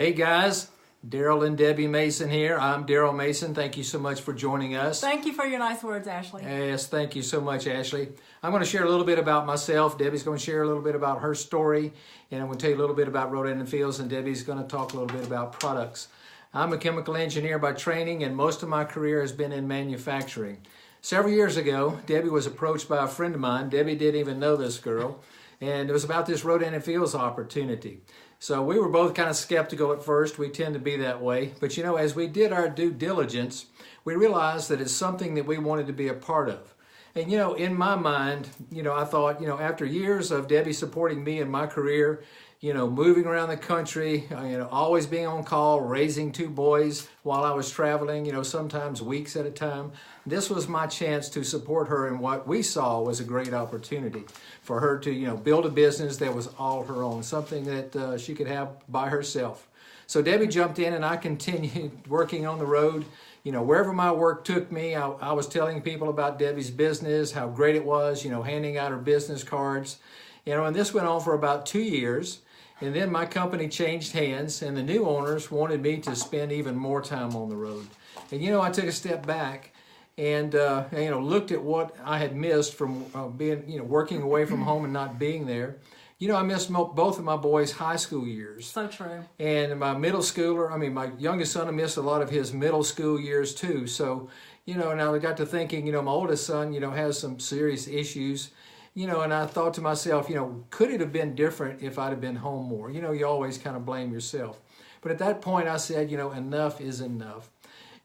Hey guys, Darrell and Debbie Mason here. I'm Darrell Mason. Thank you so much for joining us. Thank you for your nice words, Ashley. Yes, thank you so much, Ashley. I'm going to share a little bit about myself. Debbie's going to share a little bit about her story, and I'm going to tell you a little bit about Rodan and Fields, and Debbie's going to talk a little bit about products. I'm a chemical engineer by training, and most of my career has been in manufacturing. Several years ago, Debbie was approached by a friend of mine. Debbie didn't even know this girl, and it was about this Rodan and Fields opportunity. So we were both kind of skeptical at first. We tend to be that way. But you know, as we did our due diligence, we realized that it's something that we wanted to be a part of. And you know, in my mind, I thought, after years of Debbie supporting me in my career, moving around the country, always being on call, raising two boys while I was traveling, sometimes weeks at a time. This was my chance to support her in what we saw was a great opportunity for her to, build a business that was all her own, something that she could have by herself. So Debbie jumped in and I continued working on the road. Wherever my work took me, I was telling people about Debbie's business, how great it was, handing out her business cards. And this went on for about 2 years. And then my company changed hands and the new owners wanted me to spend even more time on the road. And I took a step back and looked at what I had missed from being, working away from home and not being there. I missed both of my boys' high school years. So true. And my my youngest son, I missed a lot of his middle school years too. So, and I got to thinking, my oldest son, has some serious issues. And I thought to myself, could it have been different if I'd have been home more? You always kind of blame yourself. But at that point I said, enough is enough.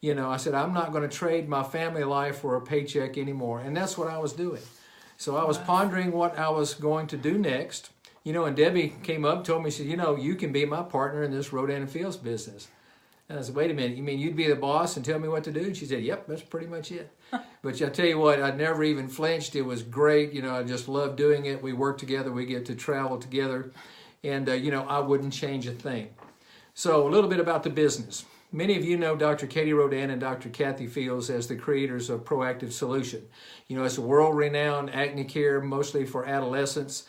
I said, I'm not going to trade my family life for a paycheck anymore. And that's what I was doing. So I was pondering what I was going to do next. And Debbie came up and told me, she said, you can be my partner in this Rodan and Fields business. And I said, wait a minute, you mean you'd be the boss and tell me what to do? And she said, yep, that's pretty much it. But I tell you what, I never even flinched. It was great. I just love doing it. We work together. We get to travel together. And, I wouldn't change a thing. So a little bit about the business. Many of you know Dr. Katie Rodan and Dr. Kathy Fields as the creators of Proactive Solution. It's a world-renowned acne care, mostly for adolescents.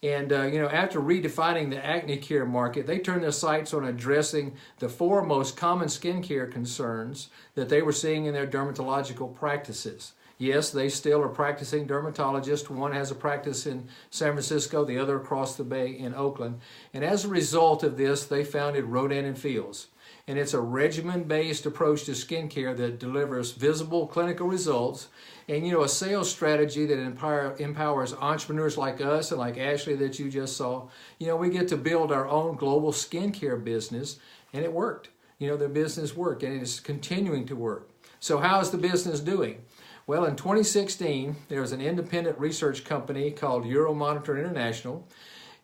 And, after redefining the acne care market, they turned their sights on addressing the 4 most common skincare concerns that they were seeing in their dermatological practices. Yes, they still are practicing dermatologists. One has a practice in San Francisco, the other across the bay in Oakland. And as a result of this, they founded Rodan and Fields. And it's a regimen-based approach to skincare that delivers visible clinical results and, a sales strategy that empowers entrepreneurs like us and like Ashley that you just saw. We get to build our own global skincare business, and it worked. The business worked, and it is continuing to work. So how is the business doing? Well, in 2016, there was an independent research company called Euromonitor International.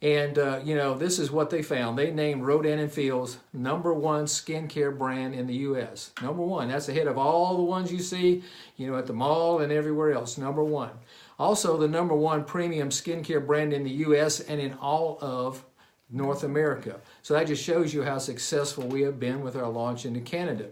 And, this is what they found. They named Rodan and Fields #1 skincare brand in the U.S. #1. That's ahead of all the ones you see, at the mall and everywhere else. #1. Also, the #1 premium skincare brand in the U.S. and in all of North America. So that just shows you how successful we have been with our launch into Canada.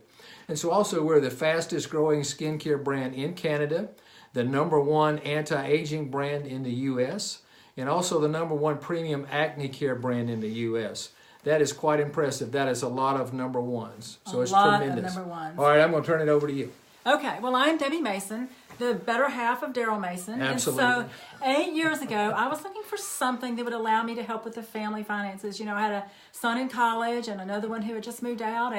And so also we're the fastest growing skincare brand in Canada, the #1 anti-aging brand in the U.S., and also the #1 premium acne care brand in the U.S. That is quite impressive. That is a lot of #1s. So it's tremendous. Of #1s. All right, I'm going to turn it over to you. Okay, well, I'm Debbie Mason, the better half of Darrell Mason. Absolutely. And so 8 years ago, I was looking for something that would allow me to help with the family finances. I had a son in college and another one who had just moved out.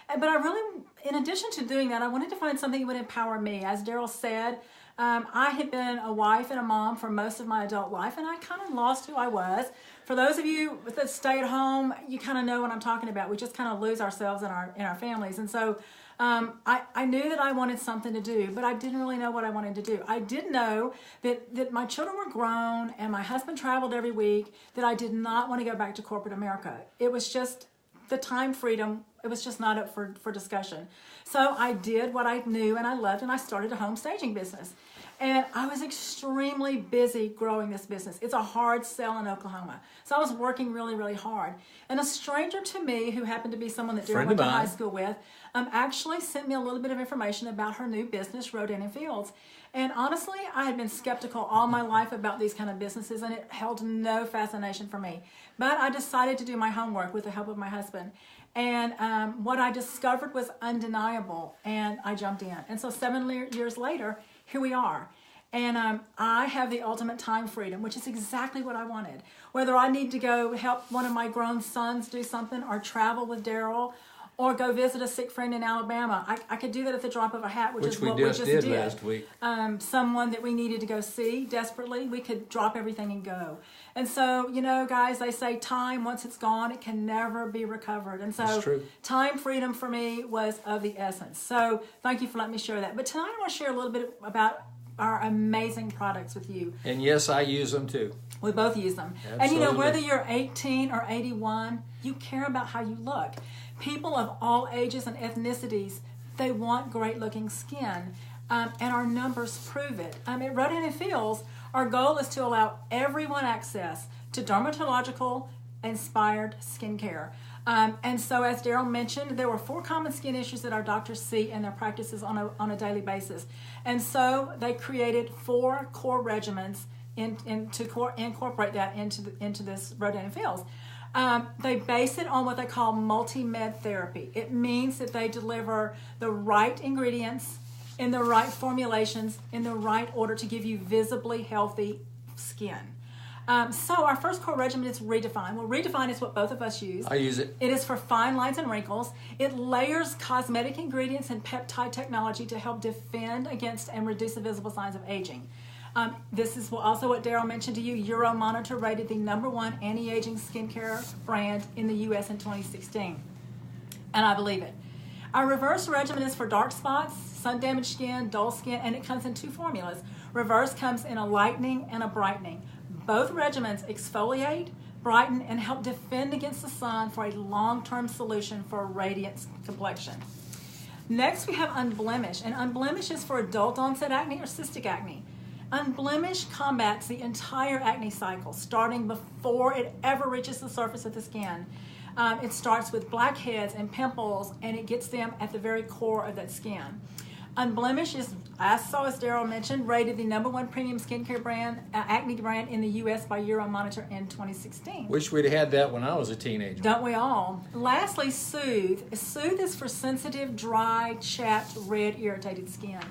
But I really, in addition to doing that, I wanted to find something that would empower me. As Darrell said, I had been a wife and a mom for most of my adult life, and I kind of lost who I was. For those of you that stay at home, you kind of know what I'm talking about. We just kind of lose ourselves in our families. And so I knew that I wanted something to do, but I didn't really know what I wanted to do. I did know that my children were grown and my husband traveled every week, that I did not want to go back to corporate America. It was just the time freedom. It was just not up for discussion. So I did what I knew and I loved, and I started a home staging business. And I was extremely busy growing this business. It's a hard sell in Oklahoma. So I was working really, really hard. And a stranger to me, who happened to be someone that Darrell went to high school with, actually sent me a little bit of information about her new business, Rodan and Fields. And honestly, I had been skeptical all my life about these kind of businesses, and it held no fascination for me. But I decided to do my homework with the help of my husband. And what I discovered was undeniable, and I jumped in. And so 7 years later, here we are. And I have the ultimate time freedom, which is exactly what I wanted. Whether I need to go help one of my grown sons do something, or travel with Darrell, or go visit a sick friend in Alabama, I could do that at the drop of a hat, which is what we just did last week. Someone that we needed to go see desperately, we could drop everything and go. And so, you know, guys, they say time, once it's gone, it can never be recovered. And so time freedom for me was of the essence. So thank you for letting me share that. But tonight I want to share a little bit about our amazing products with you. And yes, I use them too. We both use them. Absolutely. And you know, whether you're 18 or 81, you care about how you look. People of all ages and ethnicities, they want great looking skin. And our numbers prove it. At Rodan and Fields, our goal is to allow everyone access to dermatological inspired skincare. And so, as Darrell mentioned, there were 4 common skin issues that our doctors see in their practices on a daily basis. And so they created 4 core regimens to incorporate that into this Rodan and Fields. They base it on what they call multi-med therapy. It means that they deliver the right ingredients in the right formulations in the right order to give you visibly healthy skin. So our first core regimen is Redefine. Well, Redefine is what both of us use. I use it. It is for fine lines and wrinkles. It layers cosmetic ingredients and peptide technology to help defend against and reduce the visible signs of aging. This is also what Darrell mentioned to you. Euromonitor rated the #1 anti-aging skincare brand in the U.S. in 2016. And I believe it. Our reverse regimen is for dark spots, sun-damaged skin, dull skin, and it comes in 2 formulas. Reverse comes in a lightening and a brightening. Both regimens exfoliate, brighten, and help defend against the sun for a long-term solution for a radiant complexion. Next, we have Unblemish, and Unblemish is for adult onset acne or cystic acne. Unblemish combats the entire acne cycle, starting before it ever reaches the surface of the skin. It starts with blackheads and pimples, and it gets them at the very core of that skin. Unblemish is, as Darrell mentioned, rated the #1 premium skincare brand, acne brand in the U.S. by Euromonitor in 2016. Wish we'd had that when I was a teenager. Don't we all? Lastly, Soothe. Soothe is for sensitive, dry, chapped, red, irritated skin.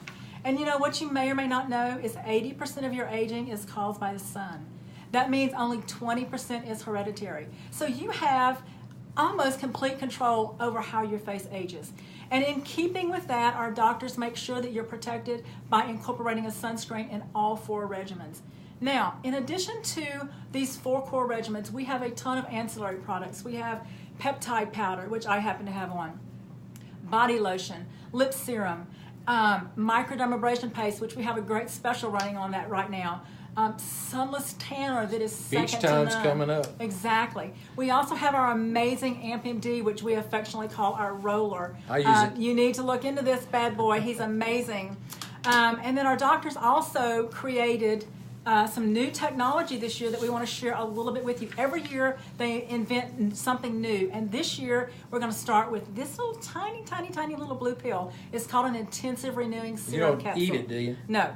And you know, what you may or may not know is 80% of your aging is caused by the sun. That means only 20% is hereditary. So you have almost complete control over how your face ages. And in keeping with that, our doctors make sure that you're protected by incorporating a sunscreen in all 4 regimens. Now, in addition to these 4 core regimens, we have a ton of ancillary products. We have peptide powder, which I happen to have on, body lotion, lip serum, microdermabrasion paste, which we have a great special running on that right now. Sunless tanner that is second Beach to time's none. coming up. Exactly. We also have our amazing AmpMD, which we affectionately call our roller. I use it. You need to look into this bad boy. He's amazing. And then our doctors also created some new technology this year that we want to share a little bit with you. Every year they invent something new, and this year we're going to start with this little tiny little blue pill. It's called an intensive renewing serum capsule. You don't eat it, do you? No,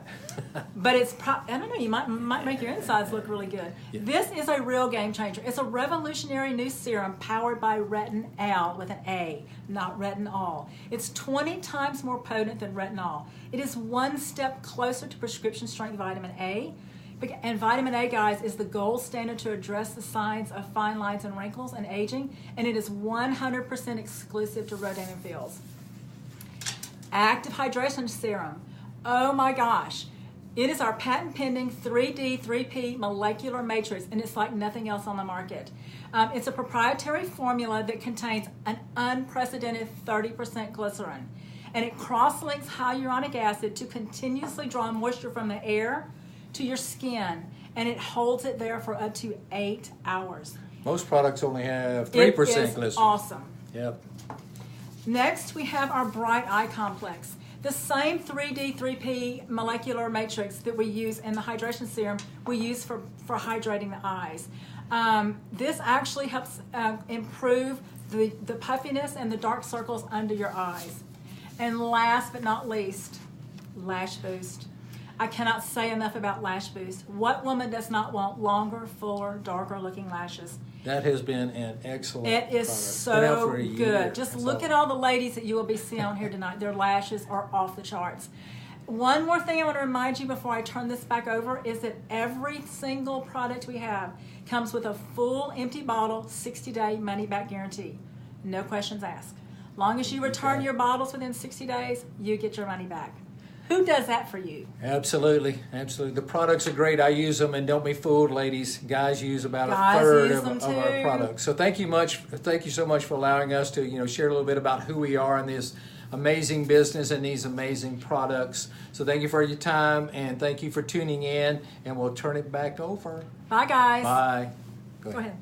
but it's I don't know. You might make your insides look really good. Yeah. This is a real game changer. It's a revolutionary new serum powered by retinol with an A, not retinol. It's 20 times more potent than retinol. It is 1 step closer to prescription strength vitamin A. And vitamin A, guys, is the gold standard to address the signs of fine lines and wrinkles and aging, and it is 100% exclusive to Rodan and Fields. Active Hydration Serum. Oh my gosh. It is our patent-pending 3D, 3P molecular matrix, and it's like nothing else on the market. It's a proprietary formula that contains an unprecedented 30% glycerin, and it cross-links hyaluronic acid to continuously draw moisture from the air to your skin, and it holds it there for up to 8 hours. Most products only have 3% glycerin. Awesome. Yep. Next, we have our Bright Eye Complex. The same 3D, 3P molecular matrix that we use in the hydration serum, we use for hydrating the eyes. This actually helps improve the puffiness and the dark circles under your eyes. And last but not least, Lash Boost. I cannot say enough about Lash Boost. What woman does not want longer, fuller, darker looking lashes? That has been an excellent It is product. so Been out for a year. good. Just That's look all. at all the ladies that you will be seeing on here tonight. Their lashes are off the charts. One more thing I want to remind you before I turn this back over is that every single product we have comes with a full empty bottle, 60-day money-back guarantee. No questions asked. Long as you return your bottles within 60 days, you get your money back. Who does that for you? Absolutely, absolutely. The products are great. I use them, and don't be fooled, ladies. Guys use about Guys a third use of them our too. products. So thank you so much for allowing us to share a little bit about who we are in this amazing business and these amazing products. So thank you for your time, and thank you for tuning in. And we'll turn it back over. Bye, guys. Bye. Go ahead.